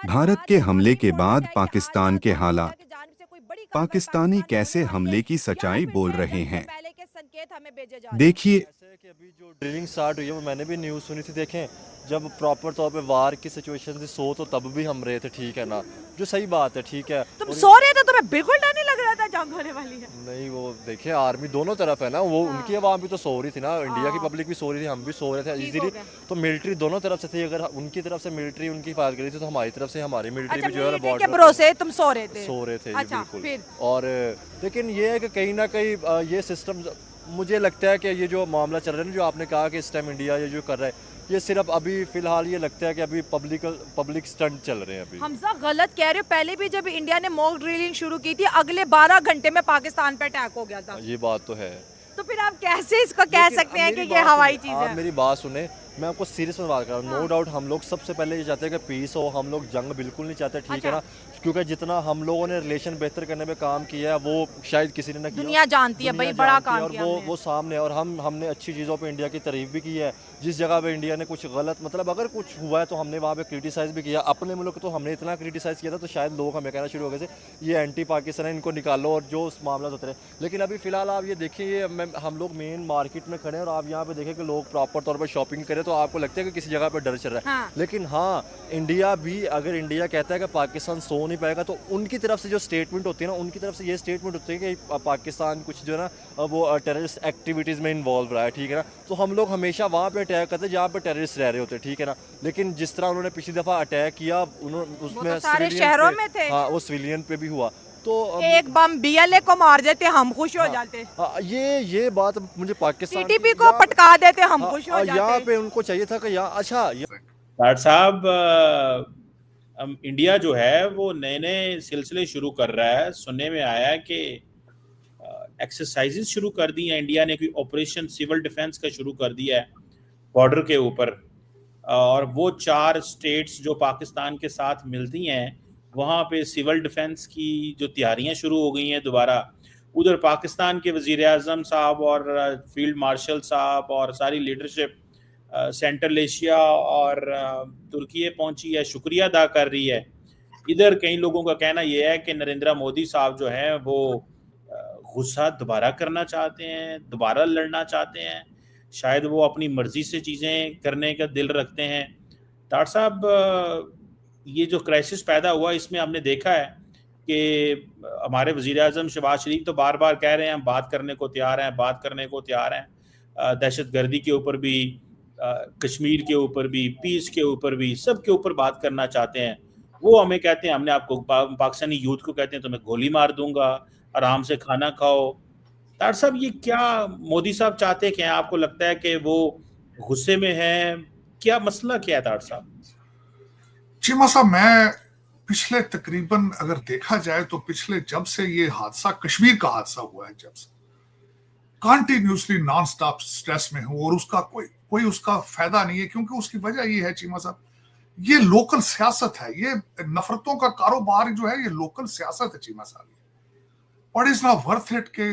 भारत के हमले के बाद पाकिस्तान के हालात। पाकिस्तानी कैसे हमले की सच्चाई बोल रहे हैं, देखिए। ऐसे है कि अभी जो ड्रिलिंग स्टार्ट हुई है वो मैंने भी न्यूज़ सुनी थी। देखें, जब प्रॉपर तौर पे वार की सिचुएशन थी, तो तब भी हम रहे थे, ठीक है ना, जो सही बात है, ठीक है। तुम और सो रहे थे, तुम्हें बिल्कुल डर नहीं लग रहा था जंग होने वाली है? नहीं, वो देखे आर्मी दोनों तरफ है ना, वो उनकी आवाम भी तो सो रही थी ना, इंडिया की पब्लिक भी सो रही थी, हम भी सो रहे थे इजीली। तो मिलिट्री दोनों तरफ से थी, अगर उनकी तरफ से मिलिट्री उनकी फायर कर रही थी तो हमारी तरफ से हमारी मिलिट्री भी जो है बॉर्डर के भरोसे तुम सो रहे थे? सो रहे थे, अच्छा, बिल्कुल। फिर? और लेकिन ये है कि कहीं ना कहीं ये सिस्टम, मुझे लगता है कि ये जो मामला चल रहा है ना, जो आपने कहा कि इस टाइम इंडिया ये जो कर रहा है, ये सिर्फ अभी फिलहाल ये लगता है कि अभी पब्लिक स्टंट चल रहे हैं अभी। हमजा गलत कह रहे हो, पहले भी जब इंडिया ने मॉक ड्रिलिंग शुरू की थी, अगले 12 घंटे में पाकिस्तान पे अटैक हो गया था। ये बात तो है। तो फिर आप कैसे इसको कह सकते हैं कि ये हवाई चीज है? आप मेरी बात सुने, मैं आपको सीरियस में बात कर रहा हूँ। नो डाउट हम लोग सबसे पहले ये चाहते हैं कि पीस हो, हम लोग जंग बिल्कुल नहीं चाहते, ठीक है ना, क्योंकि जितना हम लोगों ने रिलेशन बेहतर करने में काम किया है वो शायद किसी ने ना किया। दुनिया जानती है भाई, बड़ा काम किया और वो सामने है। और हमने अच्छी चीज़ों पे इंडिया की तारीफ भी की है। जिस जगह पे इंडिया ने कुछ गलत, मतलब अगर कुछ हुआ है तो हमने वहाँ पे क्रिटिसाइज़ भी किया। अपने मुल्क तो हमने इतना क्रिटिसाइज़ किया था तो शायद लोग हमें कहना शुरू हो गए थे ये एंटी पाकिस्तान है, इनको निकालो, और जो उस मामला होते रहे। लेकिन अभी फ़िलहाल आप ये देखिए, हम लोग मेन मार्केट में खड़े हैं और आप यहाँ पे देखें कि लोग प्रॉपर तौर पर शॉपिंग करें तो आपको लगता है कि किसी जगह पर डर चल रहा है। हाँ। लेकिन हाँ, इंडिया भी, अगर इंडिया कहता है कि पाकिस्तान सो नहीं पाएगा, तो उनकी तरफ से जो स्टेटमेंट होती है ना, उनकी तरफ से ये स्टेटमेंट होती है कि पाकिस्तान कुछ जो है ना वो टेररिस्ट एक्टिविटीज़ में इन्वॉल्व रहा है, ठीक है ना। तो हम लोग हमेशा वहाँ पे अटैक करते हैं जहाँ पे टेररिस्ट रह रहे होते हैं, ठीक है ना। लेकिन जिस तरह उन्होंने पिछली दफ़ा अटैक किया, उसमें सारे शहरों में थे। हाँ, वो सिविलियन पे भी हुआ। तो एक बम बीएलए को मार देते हम खुश हो जाते। ये बात मुझे पाकिस्तान टीटीपी को पटका देते हम खुश हो जाते। यहाँ पे उनको चाहिए था कि यहाँ अच्छा डॉक्टर साहब, इंडिया जो है वो नए नए सिलसिले शुरू कर रहा है। सुनने में आया है कि एक्सरसाइजेस शुरू कर दी हैं इंडिया ने, कोई ऑपरेशन सिविल डिफेंस का शुरू कर दिया है बॉर्डर के ऊपर। और वो 4 स्टेट्स जो पाकिस्तान के साथ मिलती हैं, वहाँ पे सिविल डिफेंस की जो तैयारियां शुरू हो गई हैं दोबारा। उधर पाकिस्तान के वज़ीर आज़म साहब और फील्ड मार्शल साहब और सारी लीडरशिप सेंट्रल एशिया और तुर्की पहुंची है, शुक्रिया अदा कर रही है। इधर कई लोगों का कहना यह है कि नरेंद्र मोदी साहब जो हैं वो गुस्सा दोबारा करना चाहते हैं, दोबारा लड़ना चाहते हैं, शायद वो अपनी मर्जी से चीज़ें करने का दिल रखते हैं। डॉक्टर साहब, ये जो क्राइसिस पैदा हुआ, इसमें हमने देखा है कि हमारे वज़ीर आज़म शहबाज शरीफ तो बार बार कह रहे हैं हम बात करने को तैयार हैं, बात करने को तैयार हैं, दहशत गर्दी के ऊपर भी, कश्मीर के ऊपर भी, पीस के ऊपर भी, सब के ऊपर बात करना चाहते हैं। वो हमें कहते हैं, हमने आपको पाकिस्तानी यूथ को कहते हैं तो मैं गोली मार दूंगा, आराम से खाना खाओ। डॉक्टर साहब, ये क्या मोदी साहब चाहते हैं? क्या आपको लगता है कि वो गुस्से में है? क्या मसला क्या है डॉक्टर साहब? चीमा साहब, मैं पिछले तकरीबन अगर देखा जाए तो पिछले जब से ये हादसा, कश्मीर का हादसा हुआ है, जब से कंटिन्यूसली नॉन स्टॉप स्ट्रेस में हूं, और उसका कोई उसका फायदा नहीं है, क्योंकि उसकी वजह ये है चीमा साहब, ये लोकल सियासत है, ये नफरतों का कारोबार जो है, ये लोकल सियासत है चीमा साहब। और इट्स नॉट वर्थ इट कि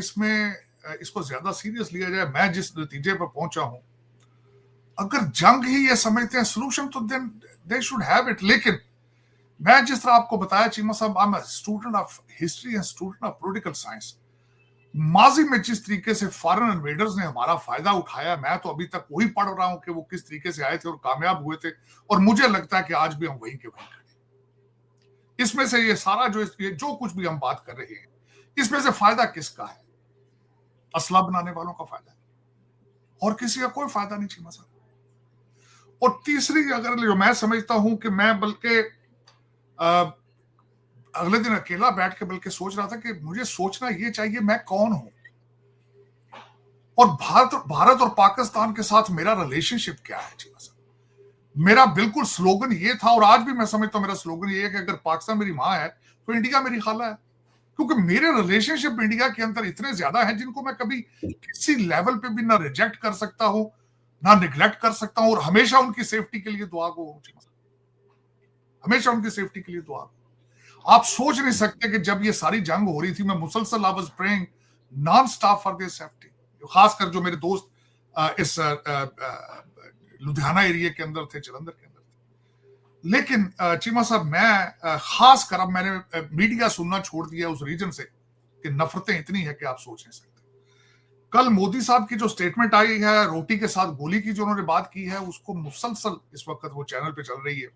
इसको ज्यादा सीरियस लिया जाए। मैं जिस नतीजे पर पहुंचा हूं, अगर जंग ही ये समझते हैं सोल्यूशन, तो then they should have it. लेकिन मैं जिस तरह आपको बताया चीमा साहब, I am a student of history and student of political science. माजी में जिस तरीके से फॉरेन इन्वेडर्स ने हमारा फायदा उठाया, मैं तो अभी तक वही पढ़ रहा हूं कि वो किस तरीके से आए थे और कामयाब हुए थे, और मुझे लगता है कि आज भी हम वहीं के वहीं खड़े। इसमें से ये सारा जो कुछ भी हम बात कर रहे हैं, इसमें से फायदा किसका है? असला बनाने वालों का फायदा है, और किसी का कोई फायदा नहीं चीमा साहब। और तीसरी, अगर जो मैं समझता हूं कि मैं बल्कि अगले दिन अकेला बैठ के बल्कि सोच रहा था कि मुझे सोचना ये चाहिए मैं कौन हूं, और भारत और पाकिस्तान के साथ मेरा रिलेशनशिप क्या है चीमा साहब। मेरा बिल्कुल स्लोगन ये था, और आज भी मैं समझता हूं मेरा स्लोगन ये है कि अगर पाकिस्तान मेरी मां है तो इंडिया मेरी खाला है। क्योंकि मेरे रिलेशनशिप इंडिया के अंदर इतने ज्यादा हैं जिनको मैं कभी किसी लेवल पे भी ना रिजेक्ट कर सकता हूं, ना निगलेक्ट कर सकता हूं, और हमेशा उनकी सेफ्टी के लिए दुआ को, हमेशा उनकी सेफ्टी के लिए दुआ। आप सोच नहीं सकते कि जब ये सारी जंग हो रही थी, मैं मुसलसल I was praying non stop for their safety. खासकर जो मेरे दोस्त इस लुधियाना एरिया के अंदर थे, जलंधर के अंदर थे, लेकिन चीमा साहब, मैं खास कर अब मैंने मीडिया सुनना छोड़ दिया उस रीजन से कि नफरतें इतनी है कि आप सोच नहीं सकते। कल मोदी साहब की जो स्टेटमेंट आई है, रोटी के साथ गोली की जो उन्होंने बात की है, उसको मुसलसल इस वक्त वो चैनल पे चल रही है।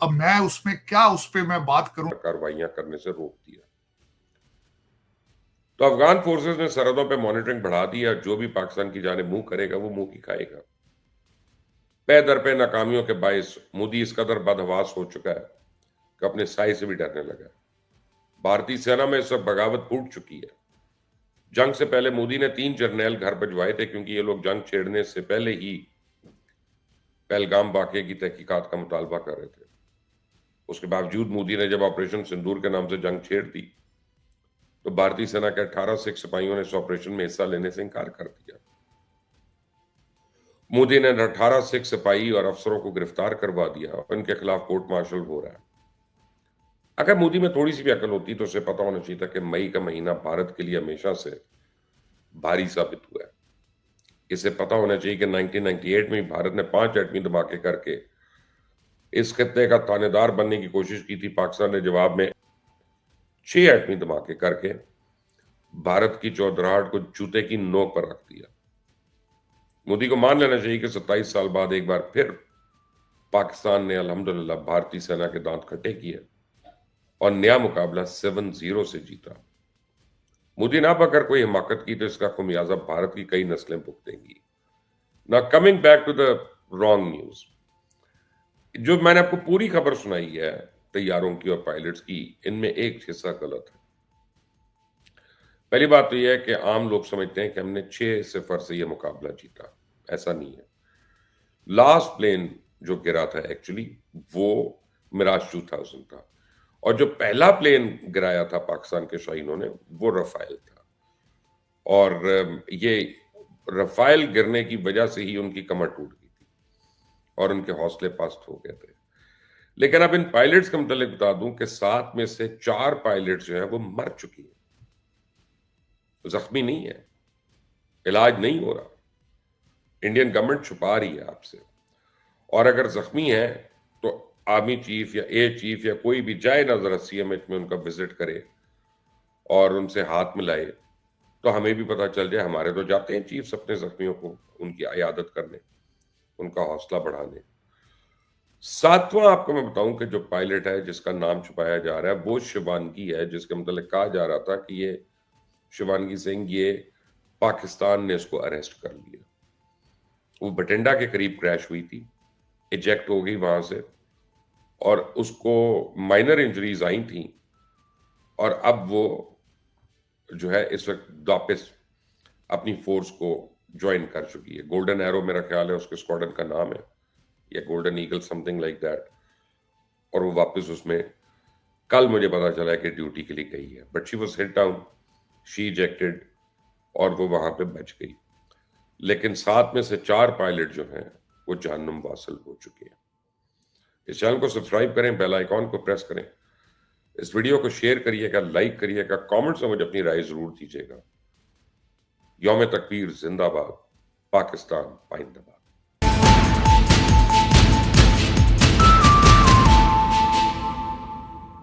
अब मैं उसमें क्या उस पे मैं बात करूं। कार्रवाइयां करने से रोक दिया। तो अफगान फोर्सेस ने सरहदों पे मॉनिटरिंग बढ़ा दी है। जो भी पाकिस्तान की जाने मुंह करेगा वो मुंह की खाएगा। पे दर पे नाकामियों के बायस मोदी इस कदर बदहवास हो चुका है कि अपने साई से भी डरने लगा है। भारतीय सेना में इस वक्त बगावत फूट चुकी है। जंग से पहले मोदी ने 3 जर्नैल घर भिजवाए थे क्योंकि ये लोग जंग छेड़ने से पहले ही पहलगाम वाकये की तहकीकात का मुतालबा कर रहे थे। उसके बावजूद मोदी ने जब ऑपरेशन सिंदूर के नाम से जंग छेड़ दी तो भारतीय सेना के 18 सिख सिपाहियों ने इस ऑपरेशन में हिस्सा लेने से इनकार कर दिया। मोदी ने 18 सिख सिपाही और अफसरों को गिरफ्तार करवा दिया और इनके खिलाफ कोर्ट मार्शल हो रहा है। अगर मोदी में थोड़ी सी भी अकल होती तो उसे पता होना चाहिए था कि मई का महीना भारत के लिए हमेशा से भारी साबित हुआ है। इसे पता होना चाहिए कि 1998 में भारत ने 5 एटमी धमाके करके इस खित्ते का थानेदार बनने की कोशिश की थी। पाकिस्तान ने जवाब में 6 एटमी धमाके करके भारत की चौधराहट को जूते की नोक पर रख दिया। मोदी को मान लेना चाहिए कि 27 साल बाद एक बार फिर पाकिस्तान ने अल्हम्दुलिल्लाह भारतीय सेना के दांत खट्टे किए और नया मुकाबला 7-0 से जीता। मोदी ने अब अगर कोई हिमाकत की तो इसका खुमियाजा भारत की कई नस्लें भुगतेंगी। Now coming back to the wrong news, जो मैंने आपको पूरी खबर सुनाई है तैयारों की और पायलट्स की, इनमें एक हिस्सा गलत है। पहली बात तो यह है कि आम लोग समझते हैं कि हमने 6-0 से यह मुकाबला जीता। ऐसा नहीं है। लास्ट प्लेन जो गिरा था एक्चुअली वो मिराज 2000 था और जो पहला प्लेन गिराया था पाकिस्तान के शाहीनों ने वो रफाइल था। और ये रफाइल गिरने की वजह से ही उनकी कमर टूट गई थी और उनके हौसले पस्त हो गए थे। लेकिन अब इन पायलट्स के मतलब बता दूं कि 7 में से 4 पायलट्स जो हैं वो मर चुकी हैं, जख्मी नहीं है, इलाज नहीं हो रहा। इंडियन गवर्नमेंट छुपा रही है आपसे। और अगर जख्मी है तो आर्मी चीफ या एयर चीफ या कोई भी जाए नजर सीएमएच में उनका विजिट करे और उनसे हाथ मिलाए तो हमें भी पता चल जाए। हमारे तो जाते हैं चीफ्स अपने जख्मियों को उनकी इयादत करने, उनका हौसला बढ़ाने। 7वां आपको मैं बताऊं कि जो पायलट है जिसका नाम छुपाया जा रहा है वो शिवानगी है, जिसके मतलब कहा जा रहा था कि ये शिवानगी सिंह, ये पाकिस्तान ने इसको अरेस्ट कर लिया। वो बटिंडा के करीब क्रैश हुई थी, इजेक्ट हो गई वहां से और उसको माइनर इंजरीज आई थी और अब वो जो है इस वक्त वापस अपनी फोर्स को ज्वाइन कर चुकी है। गोल्डन एरो मेरा ख्याल है उसके स्क्वाड्रन का नाम है, या golden eagle something like that. और वो वापस उसमें कल मुझे पता चला है कि ड्यूटी के लिए गई है, but she was hit down, she ejected और वो वहां पे बच गई। लेकिन 7 में से 4 पायलट जो हैं वो जहन्नुम वासिल हो चुके हैं। इस चैनल को सब्सक्राइब करें, बेल आइकॉन को प्रेस करें, इस वीडियो को शेयर करिएगा, लाइक करिएगा, कमेंट्स में मुझे अपनी राय जरूर दीजिएगा। यौम तकबीर जिंदाबाद, पाकिस्तान पाइंदाबाद।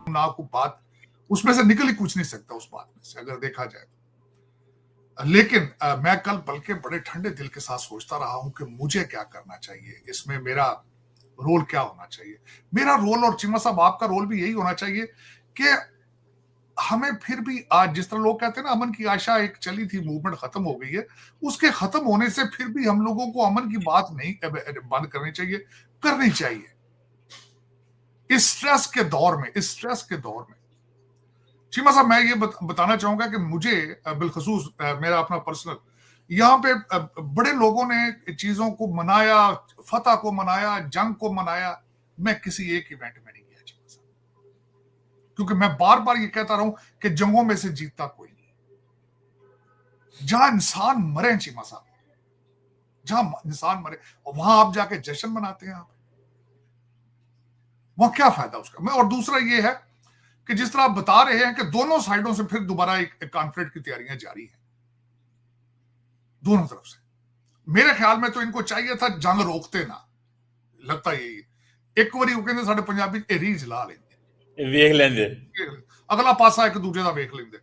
ना को बात उसमें से निकल ही कुछ नहीं सकता उस बात में से अगर देखा जाए तो। लेकिन मैं कल बल्कि बड़े ठंडे दिल के साथ सोचता रहा हूं कि मुझे क्या करना चाहिए, इसमें मेरा रोल क्या होना चाहिए। मेरा रोल और चीमा साहब आपका रोल भी यही होना चाहिए कि हमें फिर भी आज जिस तरह लोग कहते हैं ना अमन की आशा एक चली थी, मूवमेंट खत्म हो गई है, उसके खत्म होने से फिर भी हम लोगों को अमन की बात नहीं बंद करनी चाहिए, करनी चाहिए। इस स्ट्रेस के दौर में चीमा साहब मैं ये बताना चाहूंगा कि मुझे बिलखसूस मेरा अपना पर्सनल यहाँ पे बड़े लोगों ने चीजों को मनाया, फतह को मनाया, जंग को मनाया। मैं किसी एक इवेंट में नहीं गया चीमा साहब, क्योंकि मैं बार बार ये कहता रहा हूं कि जंगों में से जीतता कोई नहीं। जहां इंसान मरे चीमा साहब, जहां इंसान मरे वहां आप जाके जश्न मनाते हैं, आप वहां क्या फायदा उसका। मैं और दूसरा ये है कि जिस तरह आप बता रहे हैं कि दोनों साइडों से फिर दोबारा एक कॉन्फ्लिक्ट की तैयारियां जारी हैं दोनों तरफ से। मेरे ख्याल में तो इनको चाहिए था जंग रोकते ना, लगता यही ਇੱਕ ਵਾਰੀ ਉਹ ਕਹਿੰਦੇ ਸਾਡੇ ਪੰਜਾਬੀ ਇਹ ਰੀਝ ਲਾ ਲੈਂਦੇ, ਵੇਖ ਲੈਂਦੇ, ਅਗਲਾ ਪਾਸਾ ਇੱਕ ਦੂਜੇ ਦਾ ਵੇਖ ਲੈਂਦੇ।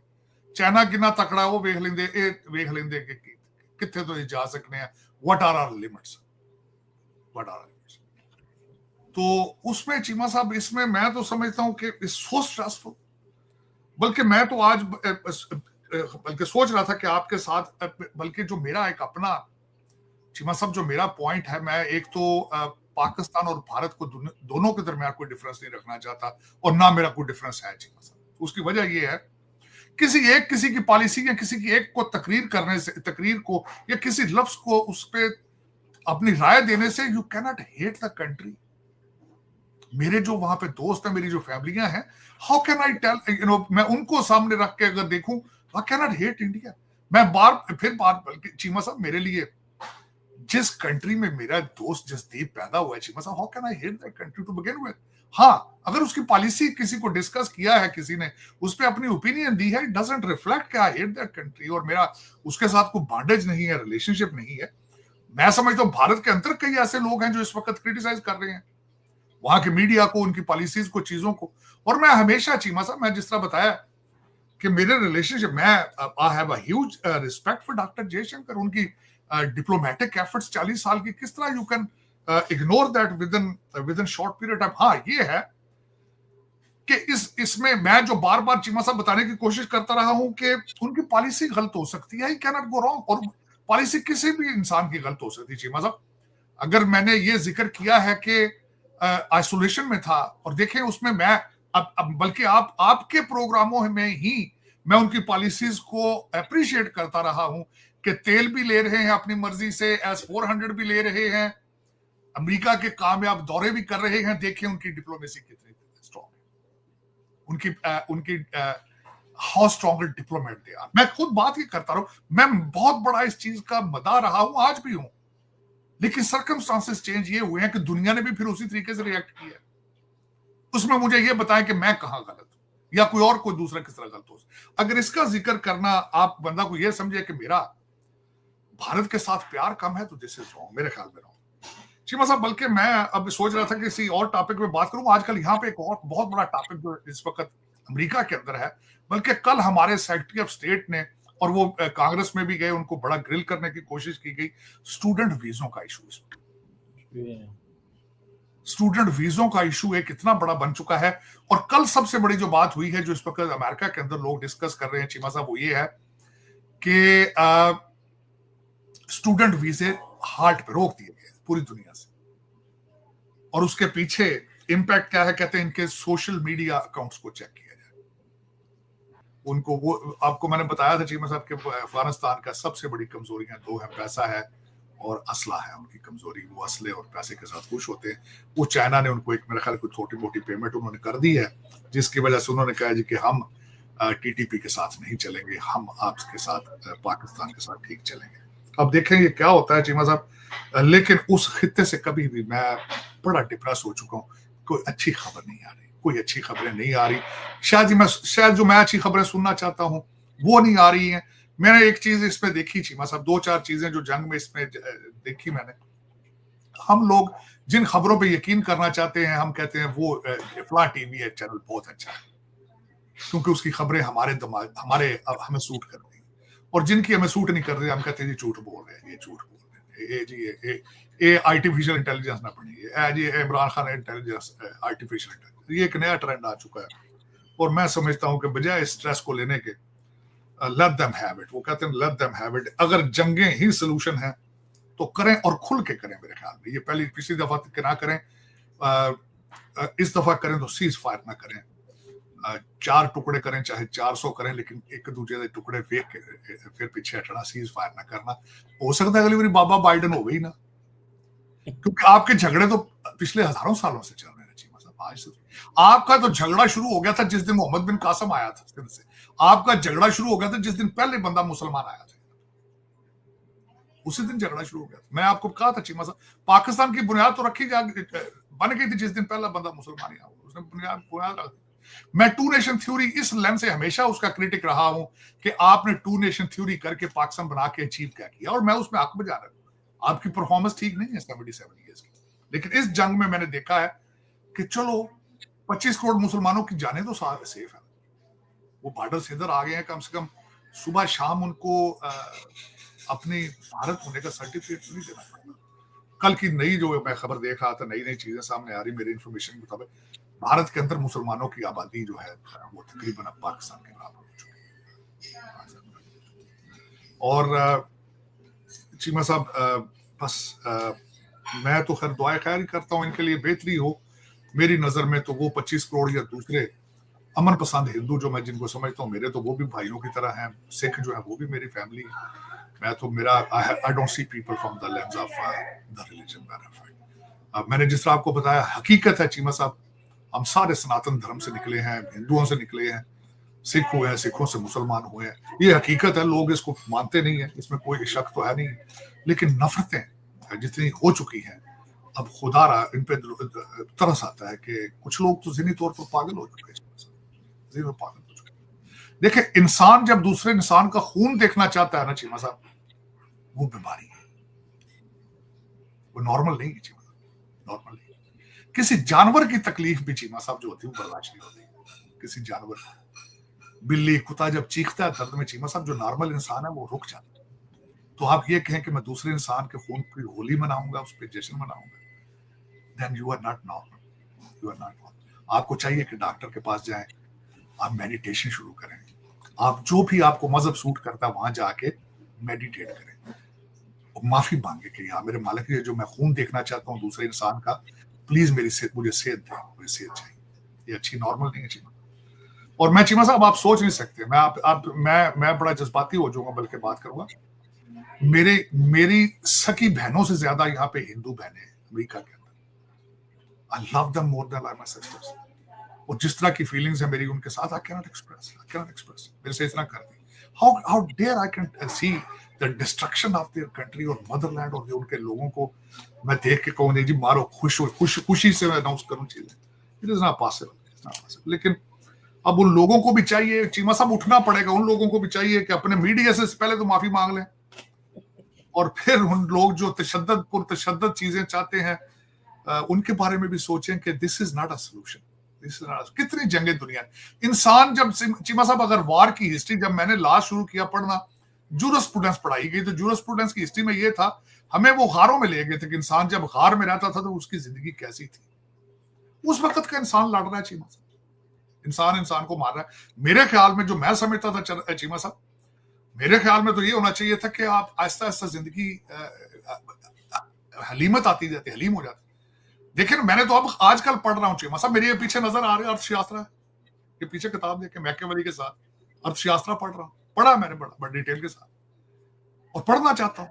ਚਾਈਨਾ ਕਿੰਨਾ ਤਕੜਾ ਉਹ ਵੇਖ ਲੈਂਦੇ, ਇਹ ਵੇਖ ਲੈਂਦੇ ਕਿ ਕਿੱਥੇ ਤੋਂ ਜਾ सकते हैं, what are our limits, what are our limits. तो उसमें चीमा साहब, इसमें मैं तो समझता हूं कि इट्स सो स्ट्रेसफुल। बल्कि मैं तो आज बल्कि सोच रहा था कि आपके साथ, बल्कि जो मेरा एक अपना चीमा साहब जो मेरा पॉइंट है, मैं एक तो पाकिस्तान और भारत को दोनों के दरमियान कोई डिफरेंस नहीं रखना चाहता, और ना मेरा कोई डिफरेंस है चीमा साहब। उसकी वजह यह है किसी की पॉलिसी या किसी की एक को तकरीर को या किसी लफ्ज को उस पे अपनी राय देने से you can not hate the country. मेरे जो वहां पे दोस्त हैं, मेरी जो फैमिलियां हैं, हाउ कैन आई टेल, मैं उनको सामने रख के अगर देखूं, I can not hate India. मैं बल्कि चीमा साहब, मेरे लिए जिस कंट्री में मेरा दोस्त जसदीप पैदा हुआ है चीमा साहब, how can I hate that country to begin with. हाँ, अगर उसकी पॉलिसी किसी को डिस्कस किया है, किसी ने उस पर अपनी ओपिनियन दी है, इट डजंट रिफ्लेक्ट कि आई हेट दैट कंट्री, और मेरा उसके साथ कोई बॉन्डेज नहीं है, रिलेशनशिप नहीं है। मैं समझता हूं भारत के अंदर कई ऐसे लोग हैं जो इस वक्त क्रिटिसाइज कर रहे हैं वहां के मीडिया को, उनकी पॉलिसीज को, चीजों को। और मैं हमेशा चीमा साहब, मैं जिस तरह बताया कि मेरे रिलेशनशिप, मैं I have a huge respect for doctor Jaishankar, उनकी डिप्लोमेटिक एफर्ट्स 40 साल की, किस तरह you can ignore that with in short period time. हाँ, ये है कि इसमें मैं जो बार बार चीमा साहब बताने की कोशिश करता रहा हूं कि उनकी पॉलिसी गलत हो सकती है, कैन नॉट गो रॉन्ग, और पॉलिसी किसी भी इंसान की गलत हो सकती है चीमा साहब। अगर मैंने ये जिक्र किया है कि आइसोलेशन में था, और देखें उसमें मैं अब बल्कि आपके प्रोग्रामों में ही मैं उनकी पॉलिसीज को अप्रिशिएट करता रहा हूं कि तेल भी ले रहे हैं अपनी मर्जी से, S-400 भी ले रहे हैं, अमेरिका के कामयाब दौरे भी कर रहे हैं। देखिए उनकी डिप्लोमेसी कितनी स्ट्रॉन्ग है, उनकी how strong diplomat they are. मैं खुद बात ही करता रहूं, मैं बहुत बड़ा इस चीज का मदा रहा हूं, आज भी हूं, लेकिन सर्कमस्टांसेस चेंज ये हुए हैं कि दुनिया ने भी फिर उसी तरीके से रिएक्ट किया। उसमें मुझे ये बताएं कि मैं कहां गलत हूं या कोई दूसरा किस तरह गलत हो। अगर इसका जिक्र करना आप बंदा को ये समझे कि मेरा भारत के साथ प्यार कम है, तो दिस इज रॉन्ग, मेरे ख्याल में रॉन्ग चीमा साहब। बल्कि मैं अब सोच रहा था कि किसी और टॉपिक में बात करूं। आजकल यहाँ पे एक और बहुत बड़ा टॉपिक जो इस वक्त अमेरिका के अंदर है, बल्कि कल हमारे सेक्रेटरी ऑफ स्टेट ने, और वो कांग्रेस में भी गए, उनको बड़ा ग्रिल करने की कोशिश की गई, स्टूडेंट वीजों का इशू। स्टूडेंट वीजों का इशू एक इतना बड़ा बन चुका है। और कल सबसे बड़ी जो बात हुई है, जो इस वक्त अमेरिका के अंदर लोग डिस्कस कर रहे हैं चीमा साहब, वो ये है कि स्टूडेंट वीजे हार्ट पे रोक दिए गए पूरी दुनिया से। और उसके पीछे इंपैक्ट क्या है, कहते हैं इनके सोशल मीडिया अकाउंट्स को चेक किया जाए। उनको वो आपको मैंने बताया था चीमा साहब के अफगानिस्तान का सबसे बड़ी कमजोरियां दो है, पैसा है और असला है उनकी कमजोरी। वो असले और पैसे के साथ खुश होते हैं। वो चाइना ने उनको एक, मेरे ख्याल कोई छोटी मोटी पेमेंट उन्होंने कर दी है, जिसकी वजह से उन्होंने कहा जी कि हम TTP के साथ नहीं चलेंगे, हम आपके साथ पाकिस्तान के साथ ठीक चलेंगे। अब देखें ये क्या होता है चीमा साहब। लेकिन उस खित्ते से कभी भी मैं बड़ा डिप्रेस हो चुका हूँ, कोई अच्छी खबर नहीं आ रही, कोई अच्छी खबरें नहीं आ रही। शायद जो मैं अच्छी खबरें सुनना चाहता हूँ वो नहीं आ रही हैं। मैंने एक चीज इसमें देखी चीमा साहब, 2-4 चीजें जो जंग में इसमें देखी मैंने। हम लोग जिन खबरों पे यकीन करना चाहते हैं, हम कहते हैं वो फ्ला टीवी है चैनल बहुत अच्छा है, क्योंकि उसकी खबरें हमारे दिमाग हमें सूट करती हैं। और जिनकी हमें सूट नहीं कर रही, हम कहते हैं जी झूठ बोल रहे हैं, ये झूठ बोल रहे हैं, ये जी ये आर्टिफिशियल इंटेलिजेंस ना पड़ी, ये Imran Khan intelligence, artificial intelligence, ये एक नया ट्रेंड आ चुका है। और मैं समझता हूँ कि बजाय स्ट्रेस को लेने के, लेट देम हैव इट। वो कहते हैं लेट देम हैव इट। अगर जंगें ही सोल्यूशन है तो करें, और खुल के करें। मेरे ख्याल में ये पिछली दफा के ना करें, इस दफा करें तो सीज फायर ना करें, 4 टुकड़े करें चाहे 400 करें, लेकिन एक दूसरे के टुकड़े फेंक के फिर पीछे हटना, सीज फायर ना करना। हो सकता है अगली बार बाबा बाइडन हो गई ना, क्योंकि आपके झगड़े तो पिछले हजारों सालों से चल रहे हैं चीमा साहब। आज से आपका तो झगड़ा शुरू हो गया था जिस दिन मोहम्मद बिन कासम आया था सिंध से। आपका झगड़ा शुरू हो गया था जिस दिन पहले बंदा मुसलमान आया था, उसी दिन झगड़ा शुरू हो गया। मैं आपको कहा था चीमा साहब, पाकिस्तान की बुनियाद तो रखी बन गई थी जिस दिन पहला बंदा मुसलमान आया, उसने बुनियाद रख दी। मैं 2 नेशन थ्योरी इस लेंस से हमेशा उसका क्रिटिक रहा हूं कि आपने 2 नेशन थ्योरी करके पाकिस्तान बना के अचीव क्या किया, और मैं उसमें हक बजा रहा हूं। आपकी परफॉर्मेंस ठीक नहीं है 77 ईयर्स की, लेकिन इस जंग में मैंने देखा है कि चलो 25 करोड़ मुसलमानों की जाने तो सारे सेफ है, वो बॉर्डर से इधर आ गए हैं, कम से कम सुबह शाम उनको अपने भारत होने का सर्टिफिकेट नहीं देना पड़ता। कल की नई जो मैं खबर देख रहा था, नई नई चीजें सामने आ रही मेरी इन्फॉर्मेशन के मुताबिक, भारत के अंदर मुसलमानों की आबादी जो है वो तकरीबन अब पाकिस्तान के बराबर हो चुकी है। और चीमा साहब बस मैं तो खैर दुआएं खैर ही करता हूँ इनके लिए, बेहतरी हो। मेरी नजर में तो वो 25 करोड़ या दूसरे अमन पसंद हिंदू जो मैं जिनको समझता हूँ, मेरे तो वो भी भाइयों की तरह हैं। सिख जो है वो भी मेरी फैमिली है। मैं तो मेरा I don't see people from the lens of the religion. मैंने जिस तरह आपको बताया, हकीकत है चीमा साहब, हम सारे सनातन धर्म से निकले हैं, हिंदुओं से निकले हैं, सिख हुए हैं, सिखों से मुसलमान हुए हैं। ये हकीकत है, लोग इसको मानते नहीं है, इसमें कोई शक तो है नहीं। लेकिन नफरतें जितनी हो चुकी हैं, अब खुदा रहा इन पे तरस आता है कि कुछ लोग तो ज़हनी तौर पर पागल हो चुके हैं, पागल हो चुके हैं। देखिए, इंसान जब दूसरे इंसान का खून देखना चाहता है ना चीमा साहब, वो बीमारी है, वो नॉर्मल नहीं है चीमा साहब, नॉर्मल नहीं। किसी जानवर की तकलीफ भी चीमा साहब जो होती है वो बर्दाश्त नहीं होती। किसी जानवर, बिल्ली कुत्ता जब चीखता है दर्द में चीमा साहब, जो नॉर्मल इंसान है वो रुक जाता है। तो आप ये कहें कि मैं दूसरे इंसान के खून की होली मनाऊंगा, उस पर जश्न मनाऊंगा, then you are not normal, you are not normal. आपको चाहिए कि डॉक्टर के पास जाएं, आप मेडिटेशन शुरू करें, आप जो भी आपको मजहब सूट करता है वहां जाके मेडिटेट करें, माफी मांगे कि हाँ मेरे मालिक, ये जो मैं खून देखना चाहता हूँ दूसरे इंसान का, प्लीज मेरी सेहत, मुझे सेहत दें, मुझे सेहत चाहिए। ये अच्छी नॉर्मल नहीं है चीमा। और मैं चीमा साहब, आप सोच नहीं सकते, मैं बड़ा जज्बाती हो जाऊंगा बल्कि बात करूंगा। मेरी सकी बहनों से ज्यादा यहाँ पे हिंदू बहनें हैं अमेरिका के अंदर। I love them more than my sister's. और जिस तरह की फीलिंग्स है मेरी उनके साथ, आई कैनॉट एक्सप्रेस। मेरे से इतना कर दी। How dare I can see the destruction of their country और मदरलैंड, और उनके लोगों को मैं देख के कहूँ नहीं जी मारो, खुशी से मैं अनाउंस करूँ चीजें। It is not possible. लेकिन अब उन लोगों को भी चाहिए चीमा साहब, उठना पड़ेगा। उन लोगों को भी चाहिए कि अपने मीडिया से पहले तो माफी मांग लें, और फिर उन लोग जो तशद्दुद चीजें चाहते हैं उनके बारे में भी सोचें कि this is not a solution. कितनी जंगें दुनिया, इंसान जब चीमा साहब, अगर वार की हिस्ट्री जब मैंने लास्ट शुरू किया पढ़ना, जूरिस्प्रूडेंस पढ़ाई गई, तो जूरिस्प्रूडेंस की हिस्ट्री में ये था, हमें वो गारों में ले गए थे कि इंसान जब गार में रहता था तो उसकी जिंदगी कैसी थी। उस वक्त का इंसान लड़ रहा है चीमा साहब, इंसान को मार रहा है। मेरे ख्याल में जो मैं समझता था चीमा साहब, मेरे ख्याल में तो ये होना चाहिए था कि आप आहिस्ता आहिस्ता जिंदगी हलीमत आती जाती, हलीम हो जाती। देखिए ना, मैंने तो अब आजकल पढ़ रहा हूँ चीमा साहब, मेरे पीछे नजर आ रहे हैं अर्थशास्त्र है, ये पीछे किताब देख के मैकियावेली के साथ अर्थशास्त्र पढ़ रहा हूँ। पढ़ा मैंने बड़ा डिटेल के साथ, और पढ़ना चाहता हूँ